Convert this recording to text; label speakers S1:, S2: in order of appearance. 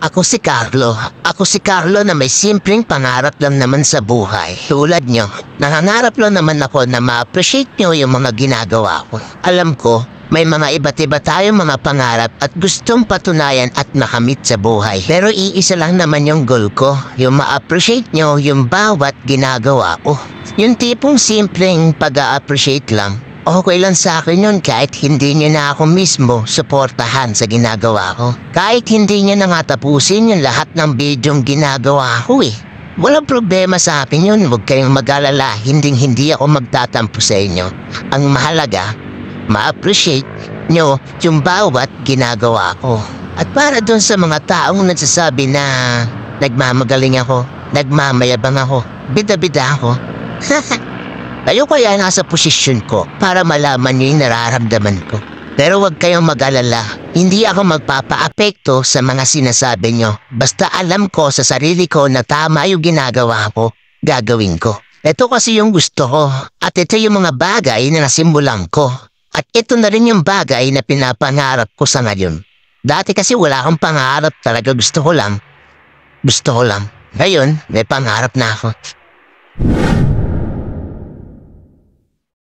S1: Ako si Carlo. Ako si Carlo na may simpleng pangarap lang naman sa buhay. Tulad nyo, nangangarap lang naman ako na ma-appreciate nyo yung mga ginagawa ko. Alam ko, may mga iba't iba tayong mga pangarap at gustong patunayan at makamit sa buhay. Pero iisa lang naman yung goal ko, yung ma-appreciate nyo yung bawat ginagawa ko. Yung tipong simpleng pag-a-appreciate lang. Okay lang sa akin yun kahit hindi niya na ako mismo suportahan sa ginagawa ko. Kahit hindi niya na nga tapusin yung lahat ng bidyong ginagawa ko eh. Walang problema sa akin yun, huwag kayong mag-alala, hindi ako magtatampo sa inyo. Ang mahalaga, ma-appreciate nyo yung bawat ginagawa ko. At para dun sa mga taong nagsasabi na nagmamagaling ako, nagmamayabang ako, bida-bida ako, kayo kaya nasa posisyon ko para malaman niyo yung nararamdaman ko. Pero huwag kayong mag-alala, hindi ako magpapa-apekto sa mga sinasabi nyo. Basta alam ko sa sarili ko na tama yung ginagawa ko, gagawin ko. Ito kasi yung gusto ko, at ito yung mga bagay na nasimulan ko. At ito na rin yung bagay na pinapangarap ko sa ngayon. Dati kasi wala akong pangarap, talaga gusto ko lang. Ngayon, may pangarap na ako.